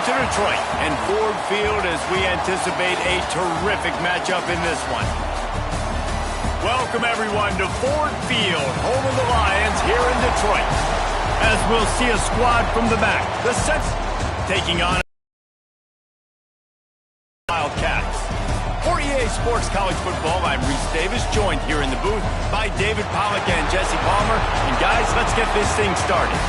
to Detroit and Ford Field as we anticipate a terrific matchup in this one. Welcome, everyone, to Ford Field, home of the Lions here in Detroit. As we'll see a squad from the back, the Saints taking on Wildcats. For EA Sports College Football, I'm Reese Davis, joined here in the booth by David Pollack and Jesse Palmer. And guys, let's get this thing started.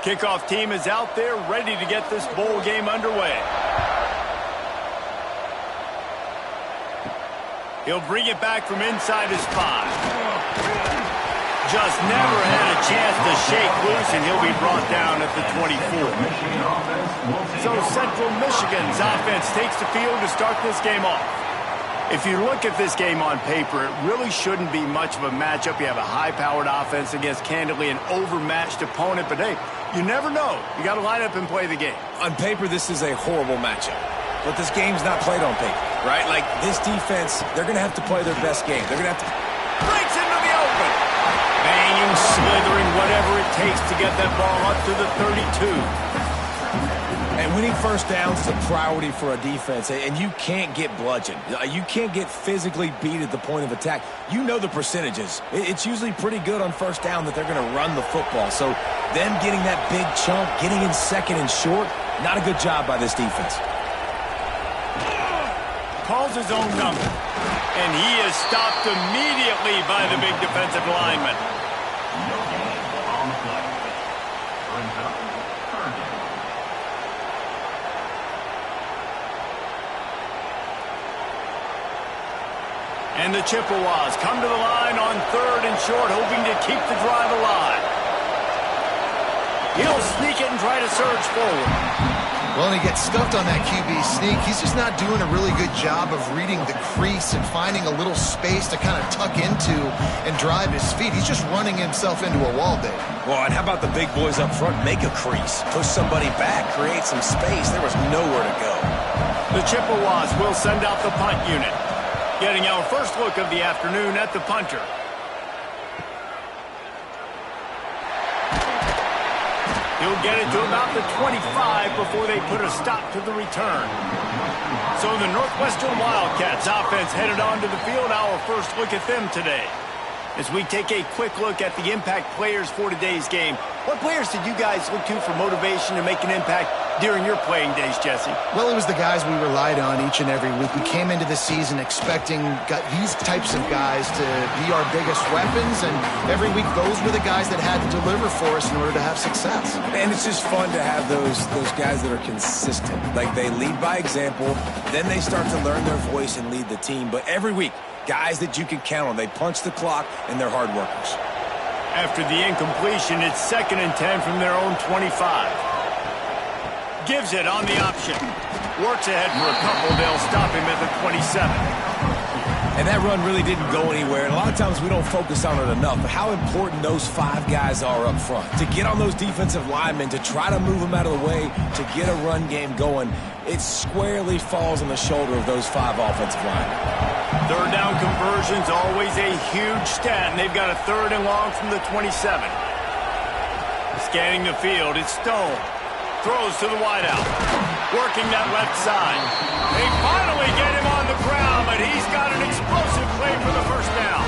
Kickoff team is out there ready to get this bowl game underway. He'll bring it back from inside his 5. Just never had a chance to shake loose, and he'll be brought down at the 24. So Central Michigan's offense takes the field to start this game off. If you look at this game on paper, it really shouldn't be much of a matchup. You have a high-powered offense against, candidly, an overmatched opponent. But, hey, you never know. You got to line up and play the game. On paper, this is a horrible matchup. But this game's not played on paper, right? Like, this defense, they're going to have to play their best game. They're going to have to... Breaks into the open. Banging, slithering, whatever it takes to get that ball up to the 32. And winning first downs is a priority for a defense, and you can't get bludgeoned. You can't get physically beat at the point of attack. You know the percentages. It's usually pretty good on first down that they're going to run the football. So them getting that big chunk, getting in second and short, not a good job by this defense. Calls his own number, and he is stopped immediately by the big defensive lineman. And the Chippewas come to the line on 3rd and short, hoping to keep the drive alive. He'll sneak it and try to surge forward. Well, and he gets stuffed on that QB sneak. He's just not doing a really good job of reading the crease and finding a little space to kind of tuck into and drive his feet. He's just running himself into a wall there. Well, and how about the big boys up front? Make a crease. Push somebody back. Create some space. There was nowhere to go. The Chippewas will send out the punt unit. Getting our first look of the afternoon at the punter. He'll get it to about the 25 before they put a stop to the return. So the Northwestern Wildcats offense headed onto the field. Our first look at them today. As we take a quick look at the impact players for today's game, what players did you guys look to for motivation to make an impact during your playing days, Jesse? Well, it was the guys we relied on each and every week. We came into the season expecting these types of guys to be our biggest weapons, and every week those were the guys that had to deliver for us in order to have success. And it's just fun to have those guys that are consistent. Like, they lead by example, then they start to learn their voice and lead the team. But every week, guys that you can count on. They punch the clock, and they're hard workers. After the incompletion, it's 2nd and 10 from their own 25. Gives it on the option. Works ahead for a couple. They'll stop him at the 27. And that run really didn't go anywhere. And a lot of times we don't focus on it enough. But how important those 5 guys are up front. To get on those defensive linemen, to try to move them out of the way, to get a run game going, it squarely falls on the shoulder of those 5 offensive linemen. 3rd down conversion's always a huge stat, and they've got a 3rd and long from the 27. Scanning the field, it's Stone. Throws to the wideout. Working that left side. They finally get him on the ground, but he's got an explosive play for the first down.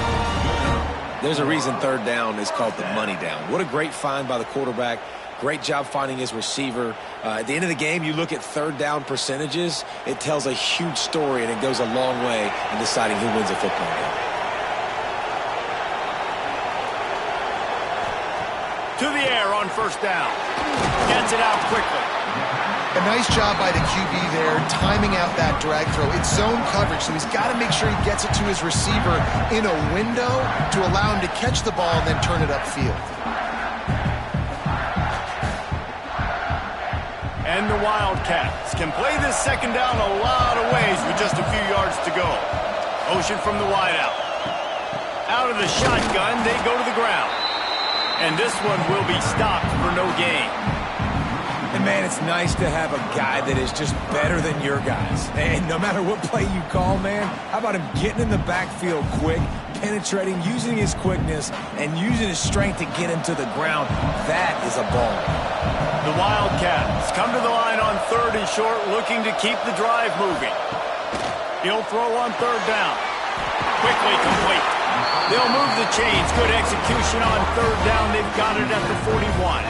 There's a reason 3rd down is called the money down. What a great find by the quarterback. Great job finding his receiver. At the end of the game, you look at 3rd down percentages. It tells a huge story, and it goes a long way in deciding who wins a football game. To the air on 1st down. Gets it out quickly. A nice job by the QB there, timing out that drag throw. It's zone coverage, so he's got to make sure he gets it to his receiver in a window to allow him to catch the ball and then turn it upfield. And the Wildcats can play this 2nd down a lot of ways with just a few yards to go. Motion from the wideout. Out of the shotgun, they go to the ground. And this one will be stopped for no gain. And, man, it's nice to have a guy that is just better than your guys. And no matter what play you call, man, how about him getting in the backfield quick, penetrating, using his quickness, and using his strength to get him to the ground? That is a ball. The Wildcats come to the line on 3rd and short, looking to keep the drive moving. He'll throw on 3rd down. Quickly complete. They'll move the chains. Good execution on 3rd down. They've got it at the 41.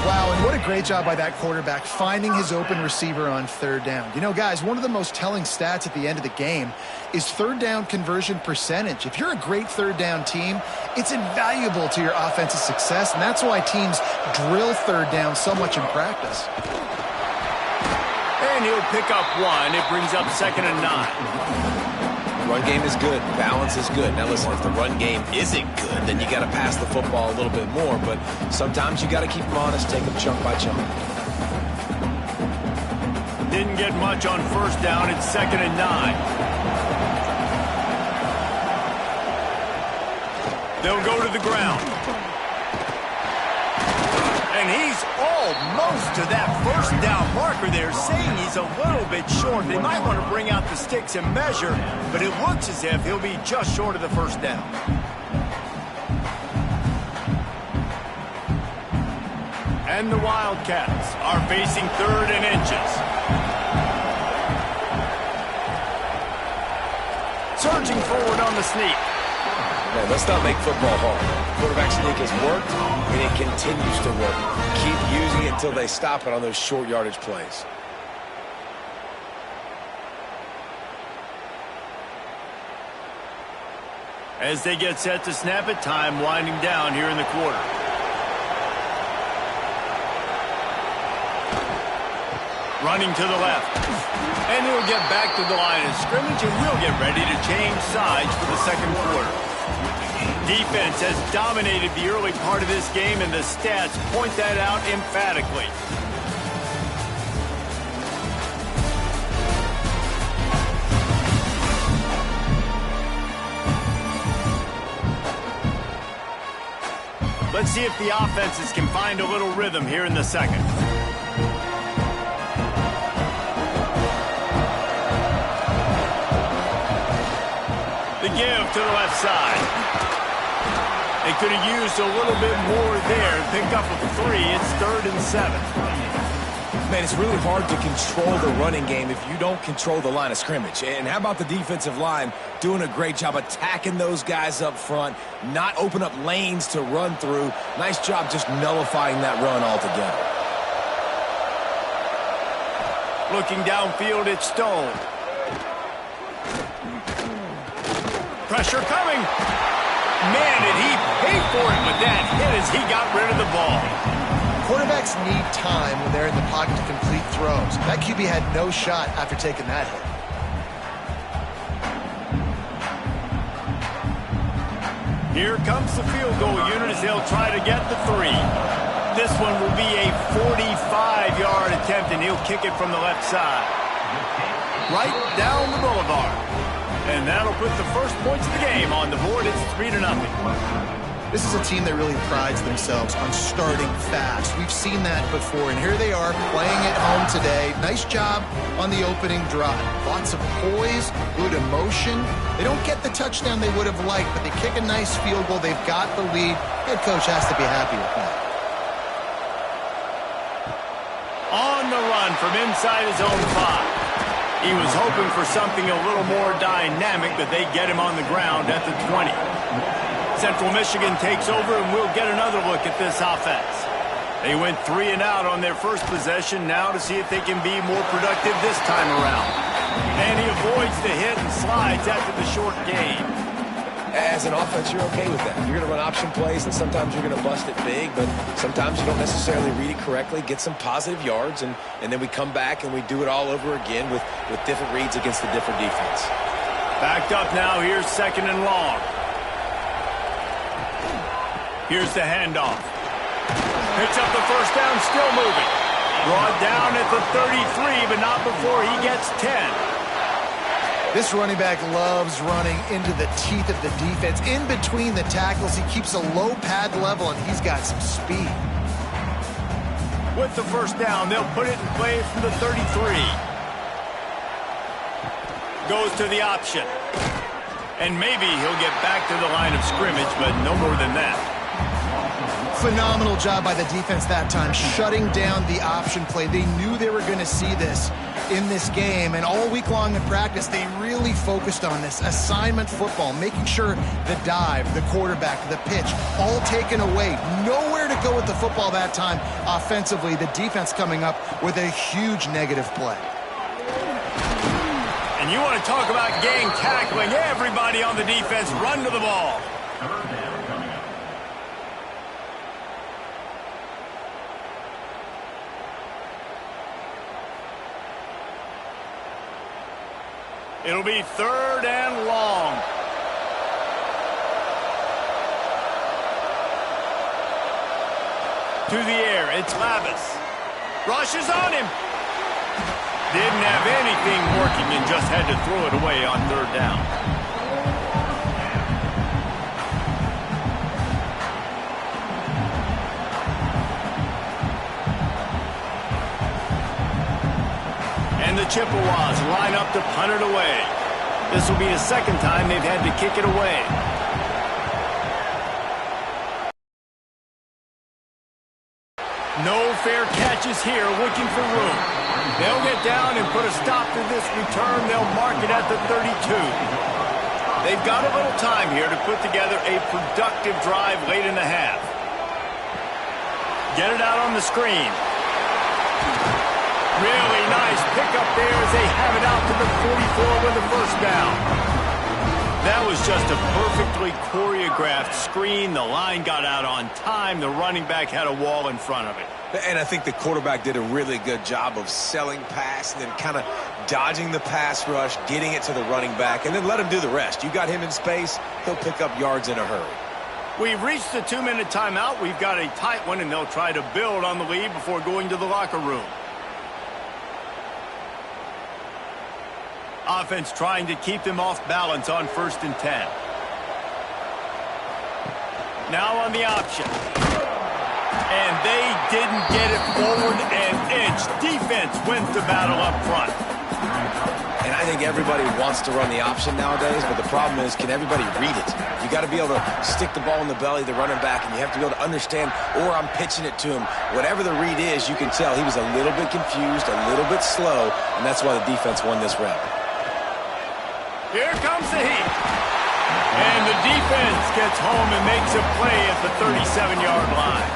Wow, and what a great job by that quarterback finding his open receiver on 3rd down. You know, guys, one of the most telling stats at the end of the game is 3rd down conversion percentage. If you're a great 3rd down team, it's invaluable to your offensive success, and that's why teams drill 3rd down so much in practice. And he'll pick up 1. It brings up 2nd and 9. Run game is good. Balance is good. Now, listen, if the run game isn't good, then you got to pass the football a little bit more. But sometimes you got to keep them honest, take them chunk by chunk. Didn't get much on 1st down. It's 2nd and 9. They'll go to the ground. And he's almost to that 1st down marker there, saying he's a little bit short. They might want to bring out the sticks and measure, but it looks as if he'll be just short of the 1st down. And the Wildcats are facing 3rd and inches. Surging forward on the sneak. Man, let's not make football hard. Quarterback sneak has worked, and it continues to work. Keep using it until they stop it on those short yardage plays. As they get set to snap it, time winding down here in the quarter. Running to the left. And he'll get back to the line of scrimmage, and we'll get ready to change sides for the 2nd quarter. Defense has dominated the early part of this game, and the stats point that out emphatically. Let's see if the offenses can find a little rhythm here in the 2nd. The give to the left side. They could have used a little bit more there. Pick up a 3. It's 3rd and 7. Man, it's really hard to control the running game if you don't control the line of scrimmage. And how about the defensive line doing a great job attacking those guys up front, not open up lanes to run through. Nice job just nullifying that run altogether. Looking downfield, it's Stone. Pressure coming. Man, did he pay for it with that hit as he got rid of the ball. Quarterbacks need time when they're in the pocket to complete throws. That QB had no shot after taking that hit. Here comes the field goal unit as they'll try to get the 3. This one will be a 45-yard attempt, and he'll kick it from the left side. Right down the boulevard. And that'll put the first points of the game on the board. It's 3-0. This is a team that really prides themselves on starting fast. We've seen that before, and here they are playing at home today. Nice job on the opening drive. Lots of poise, good emotion. They don't get the touchdown they would have liked, but they kick a nice field goal. They've got the lead. Head coach has to be happy with that. On the run from inside his own 5. He was hoping for something a little more dynamic, but they get him on the ground at the 20. Central Michigan takes over, and we'll get another look at this offense. They went 3 and out on their first possession, now to see if they can be more productive this time around. And he avoids the hit and slides after the short gain. As an offense, you're okay with that. You're going to run option plays, and sometimes you're going to bust it big, but sometimes you don't necessarily read it correctly, get some positive yards, and then we come back and we do it all over again with different reads against the different defense. Backed up now. Here's 2nd and long. Here's the handoff. Picks up the 1st down, still moving. Brought down at the 33, but not before he gets 10. This running back loves running into the teeth of the defense. In between the tackles, he keeps a low pad level, and he's got some speed. With the first down, they'll put it in play from the 33. Goes to the option. And maybe he'll get back to the line of scrimmage, but no more than that. Phenomenal job by the defense that time, shutting down the option play. They knew they were going to see this in this game, and all week long in practice, they really focused on this assignment football, making sure the dive, the quarterback, the pitch, all taken away. Nowhere to go with the football that time offensively. The defense coming up with a huge negative play. And you want to talk about gang tackling. Everybody on the defense run to the ball. It'll be 3rd and long. To the air, it's Lavis. Rushes on him. Didn't have anything working and just had to throw it away on 3rd down. And the Chippewas line up to punt it away. This will be the 2nd time they've had to kick it away. No fair catches here, looking for room. They'll get down and put a stop to this return. They'll mark it at the 32. They've got a little time here to put together a productive drive late in the half. Get it out on the screen. Really nice pickup there as they have it out to the 44 with the first down. That was just a perfectly choreographed screen. The line got out on time. The running back had a wall in front of it. And I think the quarterback did a really good job of selling pass and then kind of dodging the pass rush, getting it to the running back, and then let him do the rest. You got him in space, he'll pick up yards in a hurry. We've reached the 2-minute timeout. We've got a tight one, and they'll try to build on the lead before going to the locker room. Offense trying to keep them off balance on 1st and 10. Now on the option. And they didn't get it forward an inch. Defense wins the battle up front. And I think everybody wants to run the option nowadays, but the problem is, can everybody read it? You got to be able to stick the ball in the belly of the running back, and you have to be able to understand, or I'm pitching it to him. Whatever the read is, you can tell he was a little bit confused, a little bit slow, and that's why the defense won this rep. Here comes the heat. And the defense gets home and makes a play at the 37-yard line.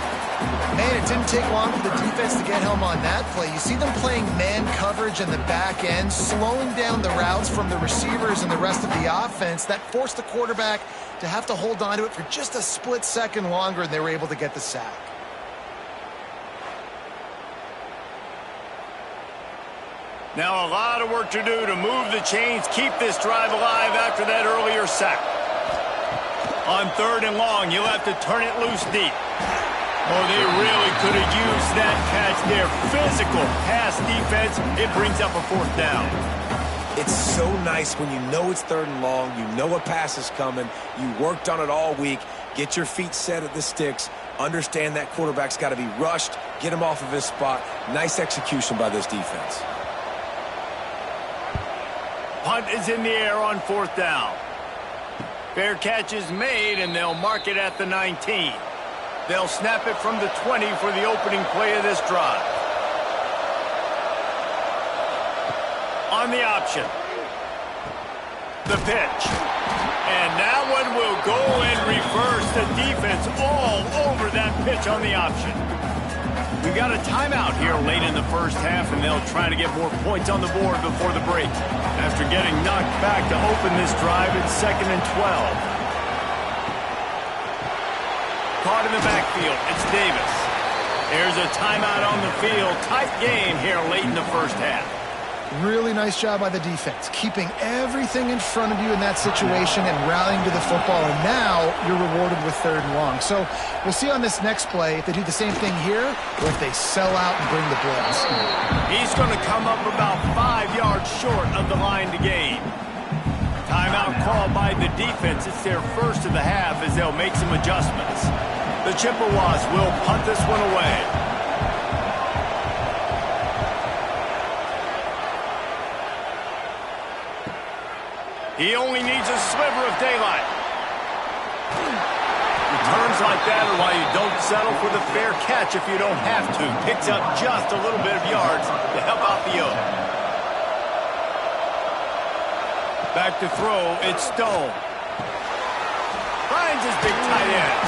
Man, it didn't take long for the defense to get home on that play. You see them playing man coverage in the back end, slowing down the routes from the receivers and the rest of the offense. That forced the quarterback to have to hold on to it for just a split second longer, and they were able to get the sack. Now a lot of work to do to move the chains, keep this drive alive after that earlier sack. On 3rd and long, you'll have to turn it loose deep. Oh, they really could have used that catch there. Physical pass defense. It brings up a 4th down. It's so nice when you know it's 3rd and long, you know a pass is coming, you worked on it all week, get your feet set at the sticks, understand that quarterback's got to be rushed, get him off of his spot. Nice execution by this defense. Punt is in the air on 4th down. Fair catch is made, and they'll mark it at the 19. They'll snap it from the 20 for the opening play of this drive. On the option. The pitch. And that one will go and reverse the defense all over that pitch on the option. We've got a timeout here late in the first half, and they'll try to get more points on the board before the break. After getting knocked back to open this drive, it's 2nd and 12. Caught in the backfield, it's Davis. There's a timeout on the field. Tight game here late in the first half. Really nice job by the defense, keeping everything in front of you in that situation and rallying to the football, and now you're rewarded with 3rd and long. So we'll see on this next play if they do the same thing here or if they sell out and bring the blitz. He's going to come up about 5 yards short of the line to gain. timeout called by the defense. It's their first of the half as they'll make some adjustments. The Chippewas will punt this one away. He only needs a sliver of daylight. Returns like that are why you don't settle for the fair catch if you don't have to. Picks up just a little bit of yards to help out the Oak. Back to throw, it's Stone. Finds his big tight end.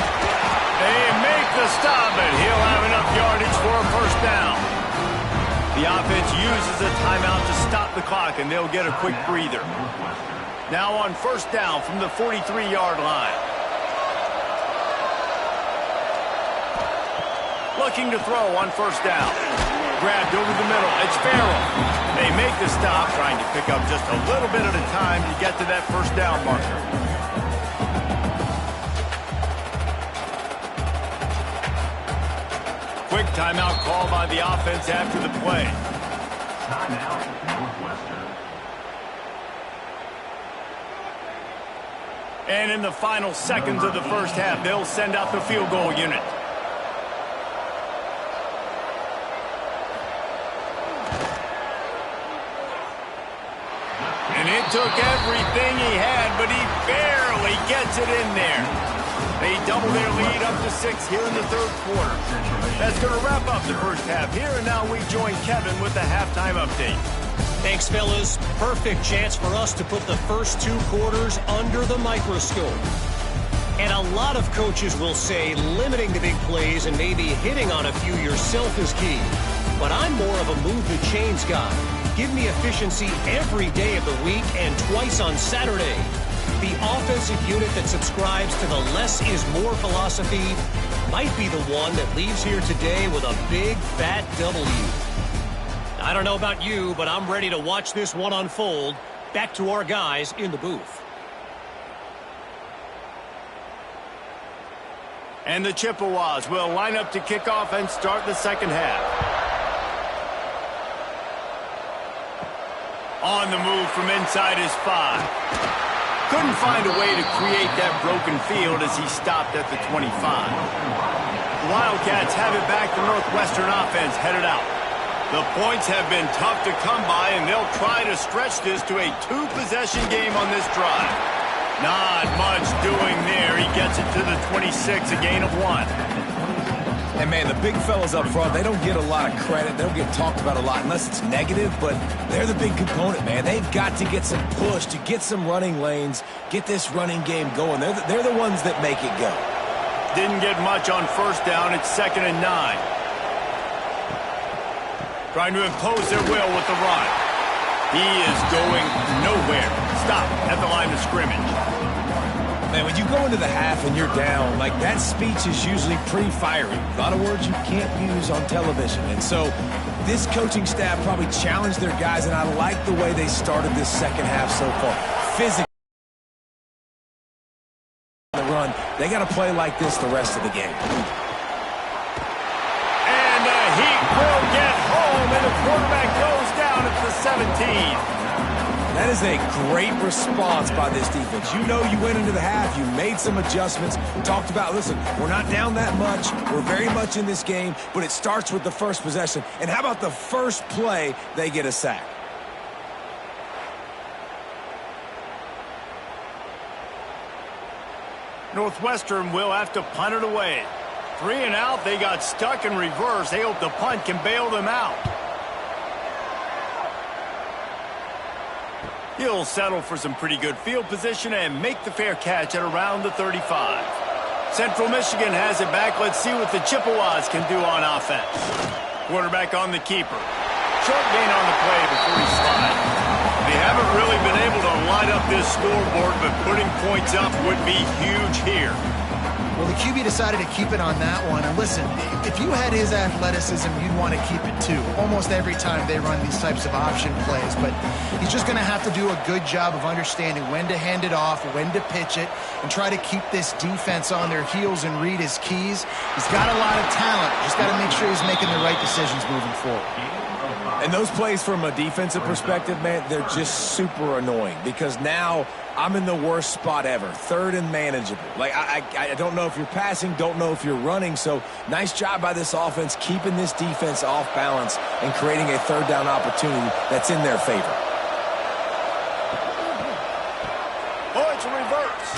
They make the stop, and he'll have enough yardage for a first down. The offense uses a timeout to stop the clock, and they'll get a quick breather. Now on first down from the 43-yard line. Looking to throw on first down. Grabbed over the middle. It's Farrell. They make the stop, trying to pick up just a little bit at a time to get to that first down marker. Quick timeout call by the offense after the play. Timeout, Northwestern. And in the final seconds of the first half, they'll send out the field goal unit. And it took everything he had, but he barely gets it in there. They double their lead up to 6 here in the third quarter. That's going to wrap up the first half here, and now we join Kevin with the halftime update. Thanks, fellas. Perfect chance for us to put the first 2 quarters under the microscope. And a lot of coaches will say limiting the big plays and maybe hitting on a few yourself is key. But I'm more of a move the chains guy. Give me efficiency every day of the week and twice on Saturday. The offensive unit that subscribes to the less is more philosophy might be the one that leaves here today with a big fat W. I don't know about you, but I'm ready to watch this one unfold. Back to our guys in the booth. And the Chippewas will line up to kick off and start the second half. On the move from inside his 5. Couldn't find a way to create that broken field as he stopped at the 25. The Wildcats have it back. The Northwestern offense headed out. The points have been tough to come by, and they'll try to stretch this to a 2-possession game on this drive. Not much doing there. He gets it to the 26, a gain of 1. And, man, the big fellas up front, they don't get a lot of credit. They don't get talked about a lot unless it's negative, but they're the big component, man. They've got to get some push, to get some running lanes, get this running game going. They're the ones that make it go. Didn't get much on first down. It's 2nd and 9. Trying to impose their will with the run. He is going nowhere. Stop at the line of scrimmage. Man, when you go into the half and you're down, like that speech is usually pretty fiery. A lot of words you can't use on television. And so this coaching staff probably challenged their guys, and I like the way they started this second half so far. Physically, the run, they got to play like this the rest of the game. And the Heat will get home, and the quarterback goes down at the 17. That is a great response by this defense. You know you went into the half, you made some adjustments, talked about, listen, we're not down that much, we're very much in this game, but it starts with the first possession. And how about the first play, they get a sack? Northwestern will have to punt it away. 3 and out, they got stuck in reverse. They hope the punt can bail them out. He'll settle for some pretty good field position and make the fair catch at around the 35. Central Michigan has it back. Let's see what the Chippewas can do on offense. Quarterback on the keeper. Short gain on the play before he slides. They haven't really been able to line up this scoreboard, but putting points up would be huge here. Well, the QB decided to keep it on that one. And listen, if you had his athleticism, you'd want to keep it too. Almost every time they run these types of option plays. But he's just going to have to do a good job of understanding when to hand it off, when to pitch it, and try to keep this defense on their heels and read his keys. He's got a lot of talent. Just got to make sure he's making the right decisions moving forward. And those plays from a defensive perspective, man, they're just super annoying because now I'm in the worst spot ever. Third and manageable. Like, I don't know if you're passing, don't know if you're running. So nice job by this offense keeping this defense off balance and creating a third down opportunity that's in their favor. Oh, it's a reverse.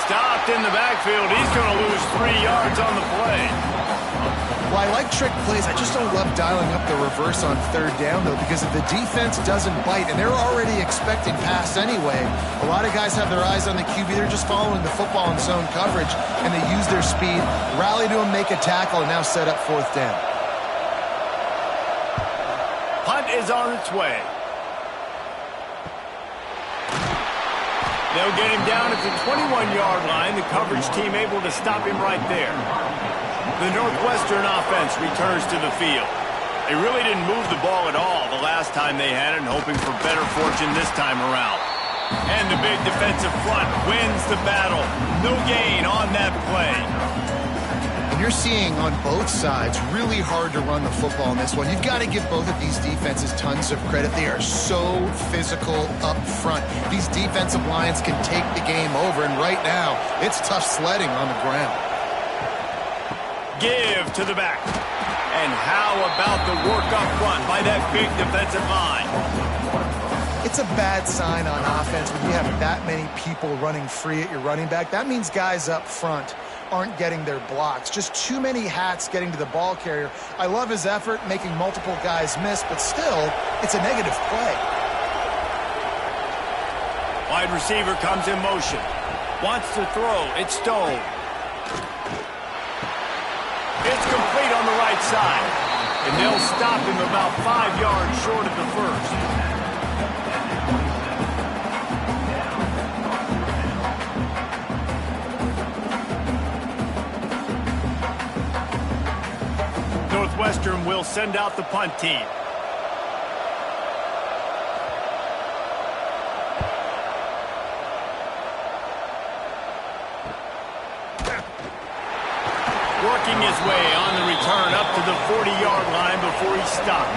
Stopped in the backfield. He's going to lose 3 yards on the play. Well, I like trick plays. I just don't love dialing up the reverse on third down, though, because if the defense doesn't bite, and they're already expecting pass anyway, a lot of guys have their eyes on the QB. They're just following the football in zone coverage, and they use their speed, rally to him, make a tackle, and now set up fourth down. Punt is on its way. They'll get him down at the 21-yard line. The coverage team able to stop him right there. The Northwestern offense returns to the field. They really didn't move the ball at all the last time they had it, and hoping for better fortune this time around. And the big defensive front wins the battle. No gain on that play. And you're seeing on both sides really hard to run the football in this one. You've got to give both of these defenses tons of credit. They are so physical up front. These defensive lines can take the game over, and right now it's tough sledding on the ground. Give to the back. And how about the work up front by that big defensive line? It's a bad sign on offense when you have that many people running free at your running back. That means guys up front aren't getting their blocks. Just too many hats getting to the ball carrier. I love his effort, making multiple guys miss, but still, it's a negative play. Wide receiver comes in motion. Wants to throw. It's Stone. It's complete on the right side. And they'll stop him about 5 yards short of the first. Northwestern will send out the punt team. Working his way on the return up to the 40-yard line before he stopped.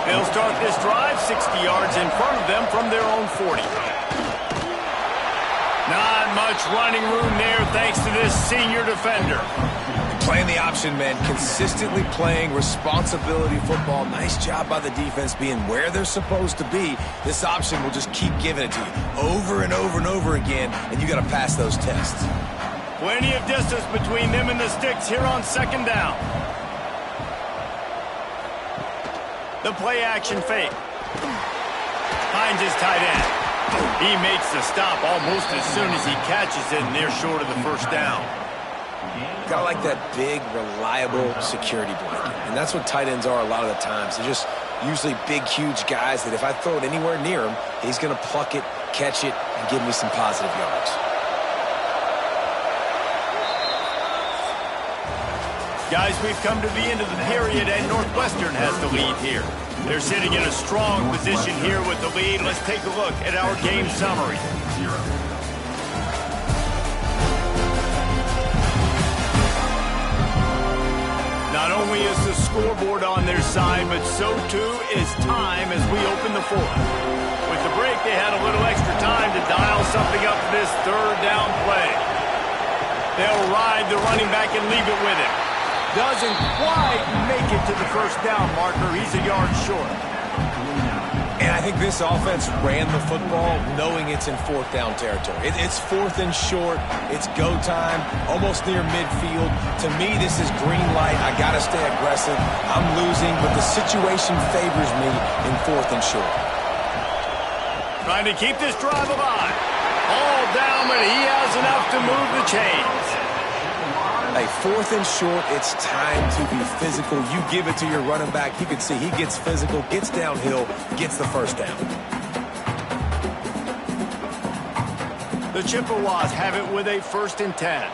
They'll start this drive 60 yards in front of them from their own 40. Not much running room there thanks to this senior defender. Playing the option, man. Consistently playing responsibility football. Nice job by the defense being where they're supposed to be. This option will just keep giving it to you over and over and over again, and you got to pass those tests. Plenty of distance between them and the sticks here on second down. The play action fake. Finds his tight end. He makes the stop almost as soon as he catches it, and they're short of the first down. Got like that big, reliable security blanket. And that's what tight ends are a lot of the times. They're just usually big, huge guys that if I throw it anywhere near him, he's going to pluck it, catch it, and give me some positive yards. Guys, we've come to the end of the period, and Northwestern has the lead here. They're sitting in a strong position here with the lead. Let's take a look at our game summary. Not only is the scoreboard on their side, but so too is time as we open the fourth. With the break, they had a little extra time to dial something up for this third down play. They'll ride the running back and leave it with him. Doesn't quite make it to the first down marker. He's a yard short. And I think this offense ran the football knowing it's in fourth down territory. It's fourth and short. It's go time, almost near midfield. To me, this is green light. I got to stay aggressive. I'm losing, but the situation favors me in fourth and short. Trying to keep this drive alive. All down, but he has enough to move the chains. Hey, fourth and short, it's time to be physical. You give it to your running back. You can see he gets physical, gets downhill, gets the first down. The Chippewas have it with a 1st and 10.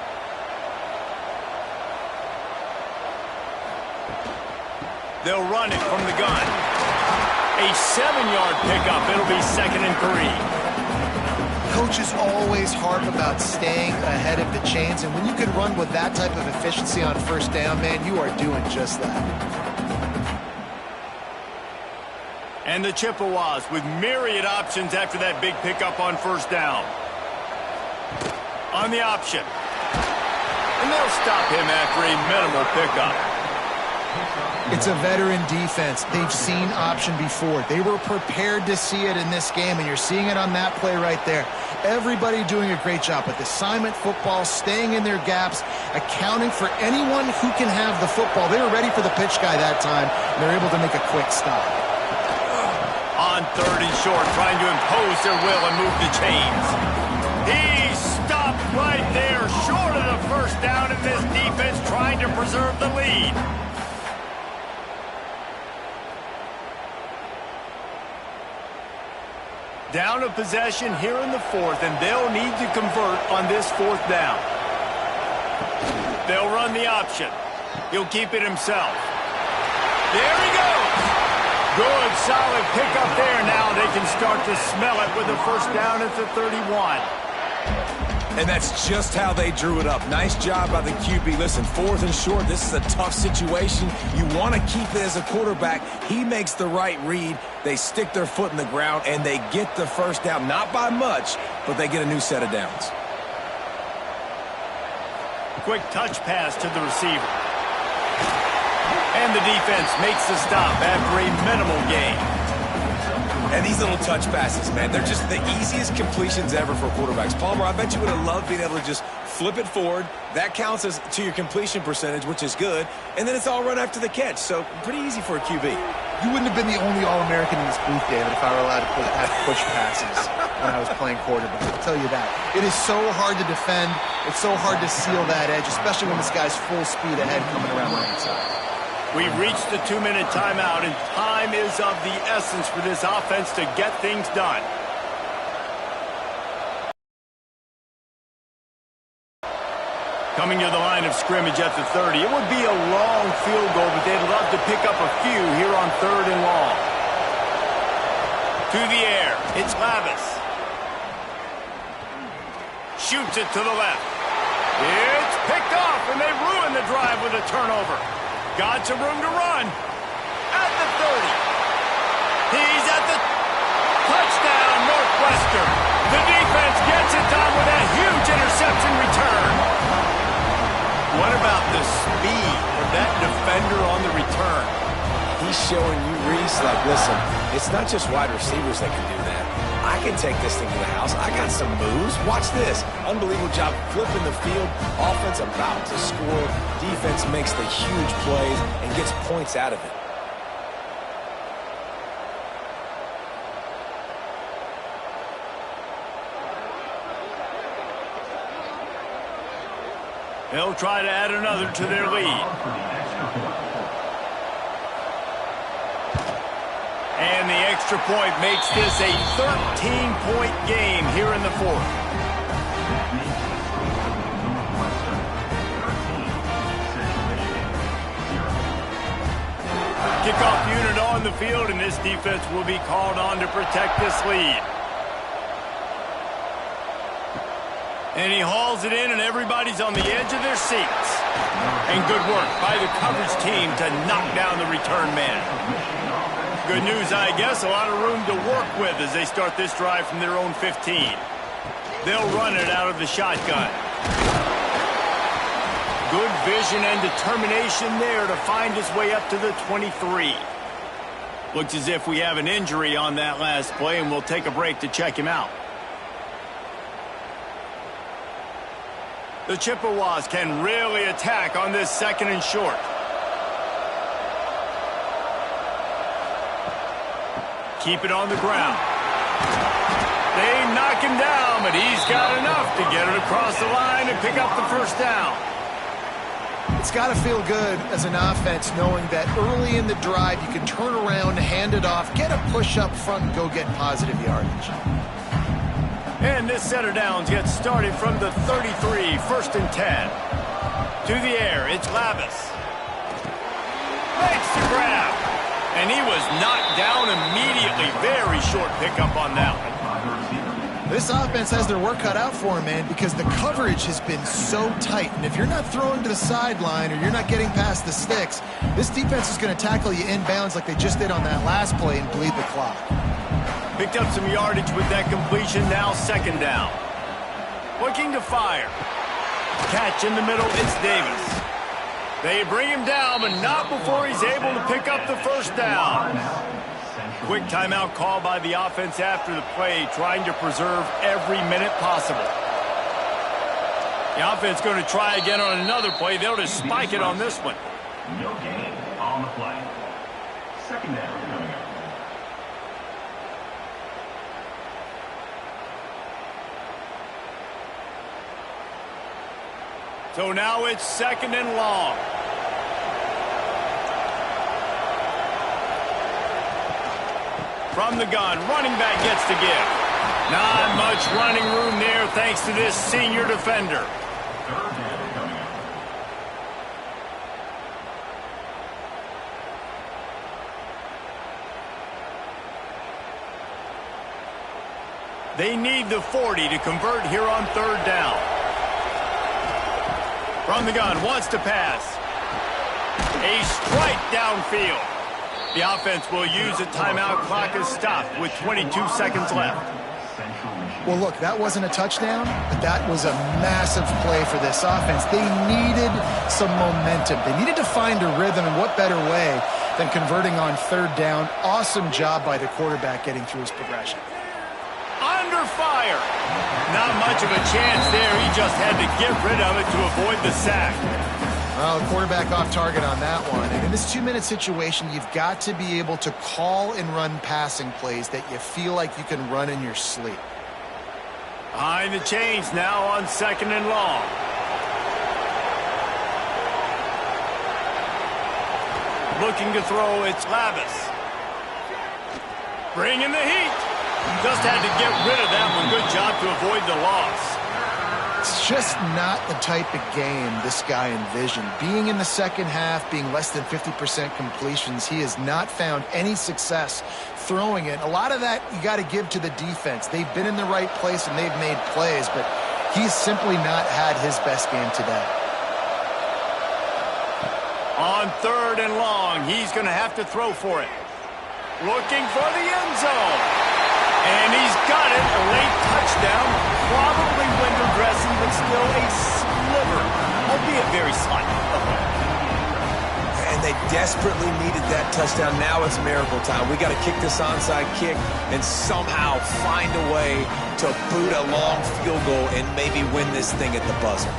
They'll run it from the gun. A 7-yard pickup. It'll be 2nd and 3. Coaches always harp about staying ahead of the chains, and when you can run with that type of efficiency on first down, man, you are doing just that. And the Chippewas with myriad options after that big pickup on first down. On the option. And they'll stop him after a minimal pickup. It's a veteran defense. They've seen option before. They were prepared to see it in this game, and you're seeing it on that play right there. Everybody doing a great job with assignment football, staying in their gaps, accounting for anyone who can have the football. They were ready for the pitch guy that time, and they're able to make a quick stop. On third and short, trying to impose their will and move the chains. He stopped right there, short of the first down, and this defense trying to preserve the lead. Down a possession here in the fourth, and they'll need to convert on this fourth down. They'll run the option. He'll keep it himself. There he goes. Good, solid pickup there. Now they can start to smell it with a first down at the 31. And that's just how they drew it up. Nice job by the QB. Listen, fourth and short, this is a tough situation. You want to keep it as a quarterback. He makes the right read. They stick their foot in the ground, and they get the first down. Not by much, but they get a new set of downs. Quick touch pass to the receiver. And the defense makes the stop after a minimal gain. And these little touch passes, man, they're just the easiest completions ever for quarterbacks. Palmer, I bet you would have loved being able to just flip it forward. That counts as to your completion percentage, which is good. And then it's all run after the catch. So pretty easy for a QB. You wouldn't have been the only All-American in this booth, David, if I were allowed to have push passes when I was playing quarterback. I'll tell you that. It is so hard to defend. It's so hard to seal that edge, especially when this guy's full speed ahead coming around the inside. We've reached the 2-minute timeout, and time is of the essence for this offense to get things done. Coming to the line of scrimmage at the 30. It would be a long field goal, but they'd love to pick up a few here on third and long. To the air. It's Lavis. Shoots it to the left. It's picked off, and they ruin the drive with a turnover. Got some room to run. At the 30. He's at the touchdown, Northwestern. The defense gets it done with a huge interception return. What about the speed of that defender on the return? He's showing you, Reese, like, listen, it's not just wide receivers that can do that. I can take this thing to the house. I got some moves. Watch this. Unbelievable job flipping the field. Offense about to score. Defense makes the huge plays and gets points out of it. They'll try to add another to their lead. And the extra point makes this a 13-point game here in the fourth. Kickoff unit on the field, and this defense will be called on to protect this lead. And he hauls it in, and everybody's on the edge of their seats. And good work by the coverage team to knock down the return man. Good news, I guess, a lot of room to work with as they start this drive from their own 15. They'll run it out of the shotgun. Good vision and determination there to find his way up to the 23. Looks as if we have an injury on that last play, and we'll take a break to check him out. The Chippewas can really attack on this second and short. Keep it on the ground. They knock him down, but he's got enough to get it across the line and pick up the first down. It's got to feel good as an offense knowing that early in the drive you can turn around, hand it off, get a push up front, and go get positive yardage. And this set of downs gets started from the 33, first and 10. To the air, it's Lavis. Makes the grab. And he was knocked down immediately. Very short pickup on that one. This offense has their work cut out for them, man, because the coverage has been so tight. And if you're not throwing to the sideline or you're not getting past the sticks, this defense is going to tackle you inbounds like they just did on that last play and bleed the clock. Picked up some yardage with that completion, now second down. Looking to fire. Catch in the middle, it's Davis. They bring him down, but not before he's able to pick up the first down. Quick timeout call by the offense after the play, trying to preserve every minute possible. The offense going to try again on another play. They'll just spike it on this one. No gain on the play. Second down coming up. So now it's second and long. From the gun, running back gets to give. Not much running room there thanks to this senior defender. Third down coming up. They need the 40 to convert here on third down. From the gun, wants to pass. A strike downfield. The offense will use a timeout. Clock is stopped with 22 seconds left. Well, look, that wasn't a touchdown, but that was a massive play for this offense. They needed some momentum. They needed to find a rhythm, and what better way than converting on third down. Awesome job by the quarterback getting through his progression. Under fire. Not much of a chance there. He just had to get rid of it to avoid the sack. Well, the quarterback off target on that one. And in this 2-minute situation, you've got to be able to call and run passing plays that you feel like you can run in your sleep. Behind the chains now on second and long. Looking to throw, it's Lavis. Bringing the heat. Just had to get rid of that one. Good job to avoid the loss. It's just not the type of game this guy envisioned. Being in the second half, being less than 50% completions, he has not found any success throwing it. A lot of that you got to give to the defense. They've been in the right place and they've made plays, but he's simply not had his best game today. On third and long, he's going to have to throw for it. Looking for the end zone. And he's got it, a late touchdown, probably window dressing, but still a sliver, albeit very slight. And they desperately needed that touchdown. Now it's miracle time. We got to kick this onside kick and somehow find a way to boot a long field goal and maybe win this thing at the buzzer.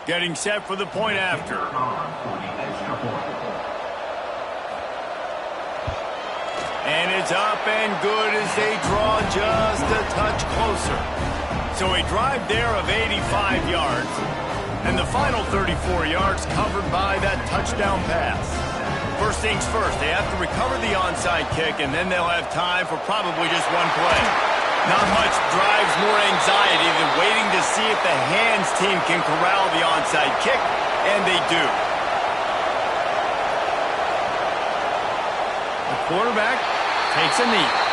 Getting set for the point after. And it's up and good as they draw just a touch closer. So a drive there of 85 yards. And the final 34 yards covered by that touchdown pass. First things first, they have to recover the onside kick, and then they'll have time for probably just one play. Not much drives more anxiety than waiting to see if the hands team can corral the onside kick, and they do. The quarterback takes a knee.